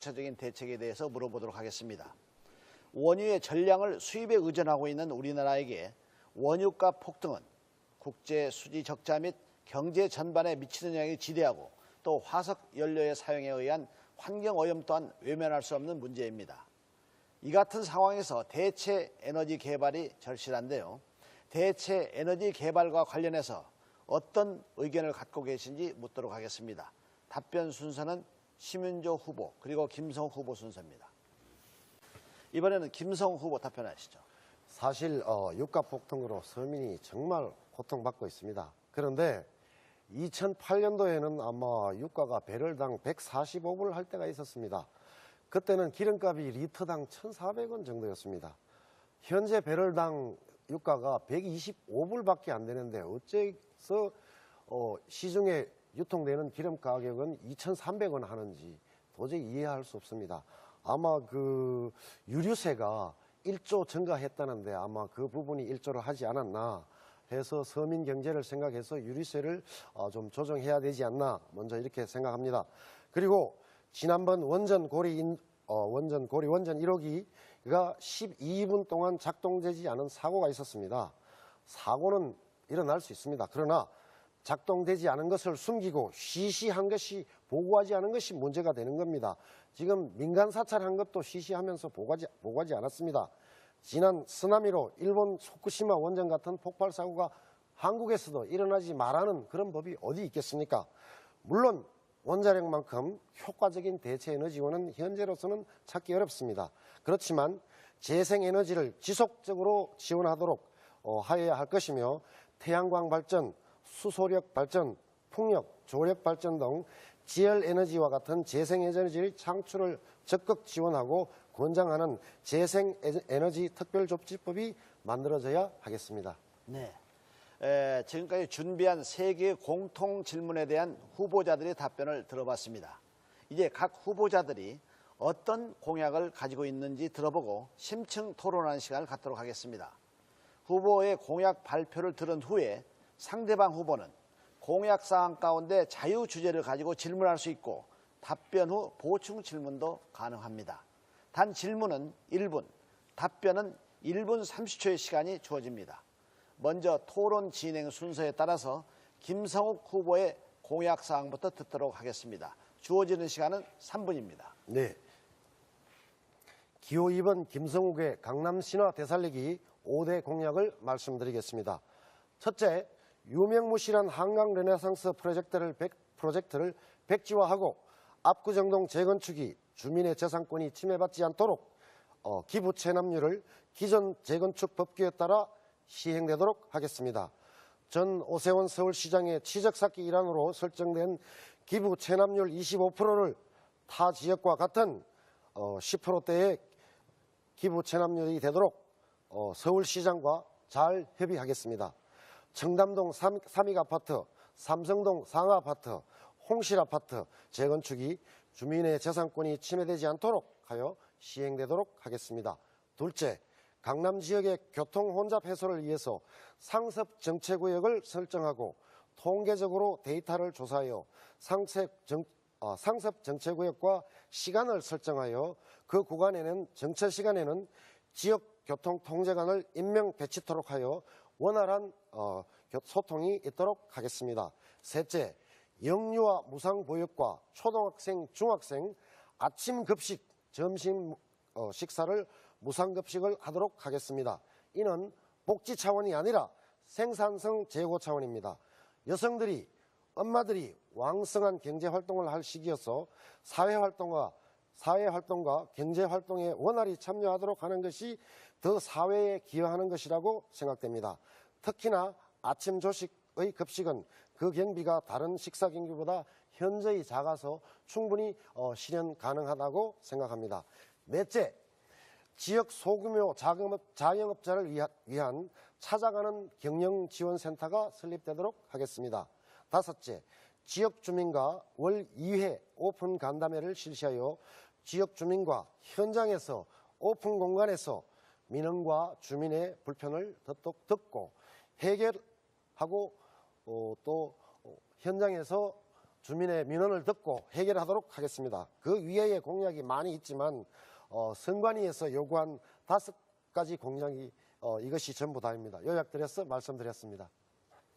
구체적인 대책에 대해서 물어보도록 하겠습니다. 원유의 전량을 수입에 의존하고 있는 우리나라에게 원유가 폭등은 국제 수지 적자 및 경제 전반에 미치는 영향이 지대하고 또 화석 연료의 사용에 의한 환경 오염 또한 외면할 수 없는 문제입니다. 이 같은 상황에서 대체 에너지 개발이 절실한데요. 대체 에너지 개발과 관련해서 어떤 의견을 갖고 계신지 묻도록 하겠습니다. 답변 순서는 심윤조 후보 그리고 김성욱 후보 순서입니다. 이번에는 김성욱 후보 답변하시죠. 사실 유가 폭등으로 서민이 정말 고통받고 있습니다. 그런데 2008년도에는 아마 유가가 배럴당 145불 할 때가 있었습니다. 그때는 기름값이 리터당 1,400원 정도였습니다. 현재 배럴당 유가가 125불밖에 안 되는데 어째서 시중에 유통되는 기름 가격은 2,300원 하는지 도저히 이해할 수 없습니다. 아마 그 유류세가 1조 증가했다는데 아마 그 부분이 1조를 하지 않았나 해서 서민 경제를 생각해서 유류세를 좀 조정해야 되지 않나 먼저 이렇게 생각합니다. 그리고 지난번 원전 고리 1호기가 12분 동안 작동되지 않은 사고가 있었습니다. 사고는 일어날 수 있습니다. 그러나 작동되지 않은 것을 숨기고 시시한 것이 보고하지 않은 것이 문제가 되는 겁니다. 지금 민간 사찰한 것도 시시하면서 보고하지 않았습니다. 지난 쓰나미로 일본 후쿠시마 원전 같은 폭발 사고가 한국에서도 일어나지 말라는 그런 법이 어디 있겠습니까? 물론 원자력만큼 효과적인 대체 에너지원은 현재로서는 찾기 어렵습니다. 그렇지만 재생에너지를 지속적으로 지원하도록 하여야 할 것이며 태양광 발전, 수소력 발전, 풍력, 조력 발전 등 지열에너지와 같은 재생에너지의 창출을 적극 지원하고 권장하는 재생에너지 특별조치법이 만들어져야 하겠습니다. 네. 지금까지 준비한 3개의 공통 질문에 대한 후보자들의 답변을 들어봤습니다. 이제 각 후보자들이 어떤 공약을 가지고 있는지 들어보고 심층 토론하는 시간을 갖도록 하겠습니다. 후보의 공약 발표를 들은 후에 상대방 후보는 공약사항 가운데 자유주제를 가지고 질문할 수 있고 답변 후 보충 질문도 가능합니다. 단 질문은 1분, 답변은 1분 30초의 시간이 주어집니다. 먼저 토론 진행 순서에 따라서 김성욱 후보의 공약사항부터 듣도록 하겠습니다. 주어지는 시간은 3분입니다. 네. 기호 2번 김성욱의 강남 신화 되살리기 5대 공약을 말씀드리겠습니다. 첫째, 유명무실한 한강 르네상스 프로젝트를 백지화하고 압구정동 재건축이 주민의 재산권이 침해받지 않도록 기부 체납률을 기존 재건축 법규에 따라 시행되도록 하겠습니다. 전 오세훈 서울시장의 치적찾기 일환으로 설정된 기부 체납률 25%를 타 지역과 같은 10%대의 기부 체납률이 되도록 서울시장과 잘 협의하겠습니다. 청담동 삼익아파트, 삼성동 상하아파트, 홍실아파트 재건축이 주민의 재산권이 침해되지 않도록 하여 시행되도록 하겠습니다. 둘째, 강남 지역의 교통 혼잡 해소를 위해서 상습 정체구역을 설정하고 통계적으로 데이터를 조사하여 상습 정체구역과 시간을 설정하여 그 구간에는 정체 시간에는 지역 교통 통제관을 임명 배치토록 하여 원활한 소통이 있도록 하겠습니다. 셋째, 영유아 무상보육과 초등학생, 중학생 아침 급식, 점심 식사를 무상급식을 하도록 하겠습니다. 이는 복지 차원이 아니라 생산성 제고 차원입니다. 여성들이, 엄마들이 왕성한 경제활동을 할 시기여서 사회활동과 경제활동에 원활히 참여하도록 하는 것이 더 사회에 기여하는 것이라고 생각됩니다. 특히나 아침 조식의 급식은 그 경비가 다른 식사 경비보다 현저히 작아서 충분히 실현 가능하다고 생각합니다. 넷째, 지역 소규모 자영업자를 위한 찾아가는 경영지원센터가 설립되도록 하겠습니다. 다섯째, 지역 주민과 월 2회 오픈 간담회를 실시하여 지역 주민과 현장에서 오픈 공간에서 민원과 주민의 불편을 듣고 해결하고 또 현장에서 주민의 민원을 듣고 해결하도록 하겠습니다. 그 위에의 공약이 많이 있지만 선관위에서 요구한 5가지 공약이 이것이 전부 다입니다. 요약드려서 말씀드렸습니다.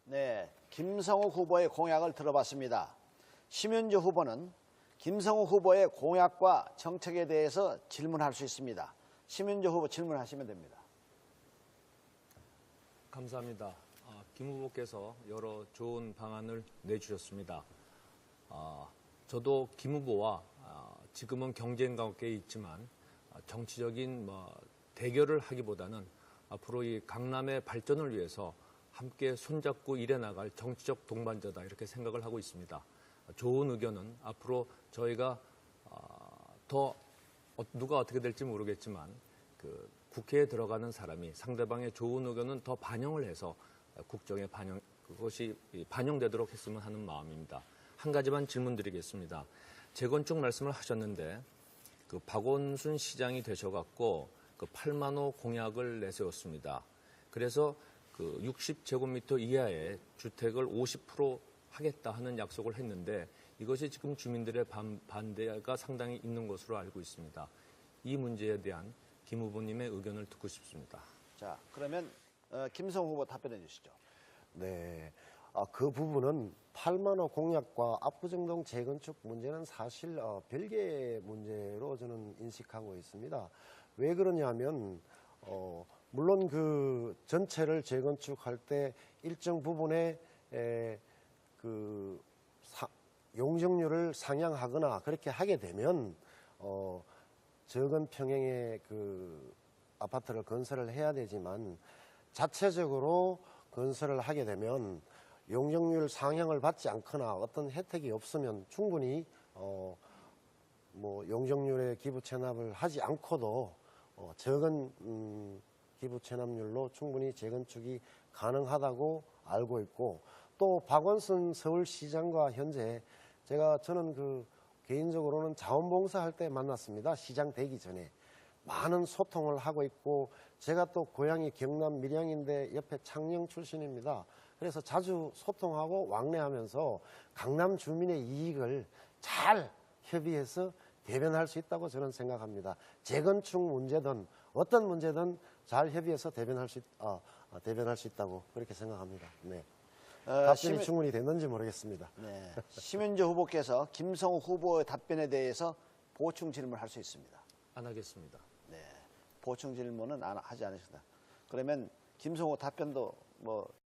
네, 김성우 후보의 공약을 들어봤습니다. 심윤주 후보는 김성우 후보의 공약과 정책에 대해서 질문할 수 있습니다. 심윤주 후보 질문하시면 됩니다. 감사합니다. 김 후보께서 여러 좋은 방안을 내주셨습니다. 저도 김 후보와 지금은 경쟁 관계에 있지만 정치적인 대결을 하기보다는 앞으로 이 강남의 발전을 위해서 함께 손잡고 일해나갈 정치적 동반자다 이렇게 생각을 하고 있습니다. 좋은 의견은 앞으로 저희가 누가 어떻게 될지 모르겠지만 그 국회에 들어가는 사람이 상대방의 좋은 의견은 더 반영을 해서 국정에 그것이 반영되도록 했으면 하는 마음입니다. 한 가지만 질문드리겠습니다. 재건축 말씀을 하셨는데 그 박원순 시장이 되셔갖고 그 8만 호 공약을 내세웠습니다. 그래서 그 60제곱미터 이하의 주택을 50% 하겠다 하는 약속을 했는데 이것이 지금 주민들의 반대가 상당히 있는 것으로 알고 있습니다. 이 문제에 대한 김 후보님의 의견을 듣고 싶습니다. 자, 그러면 김성우 후보 답변해 주시죠. 네, 그 부분은 8만 호 공약과 압구정동 재건축 문제는 사실 별개의 문제로 저는 인식하고 있습니다. 왜 그러냐면 물론 그 전체를 재건축할 때 일정 부분에 그 용적률을 상향하거나 그렇게 하게 되면 적은 평형의 그 아파트를 건설을 해야 되지만 자체적으로 건설을 하게 되면 용적률 상향을 받지 않거나 어떤 혜택이 없으면 충분히 용적률의 기부 체납을 하지 않고도 적은 기부 체납률로 충분히 재건축이 가능하다고 알고 있고, 또 박원순 서울시장과 현재 저는 그 개인적으로는 자원봉사할 때 만났습니다. 시장 되기 전에 많은 소통을 하고 있고, 제가 또 고향이 경남 밀양인데 옆에 창녕 출신입니다. 그래서 자주 소통하고 왕래하면서 강남 주민의 이익을 잘 협의해서 대변할 수 있다고 저는 생각합니다. 재건축 문제든 어떤 문제든 잘 협의해서 대변할 수 있다고 그렇게 생각합니다. 네. 답변이 충분히 됐는지 모르겠습니다. 네. 심윤주 후보께서 김성우 후보의 답변에 대해서 보충 질문할 수 있습니다. 안 하겠습니다. 네. 보충 질문은 하지 않으신다. 그러면 김성우 답변도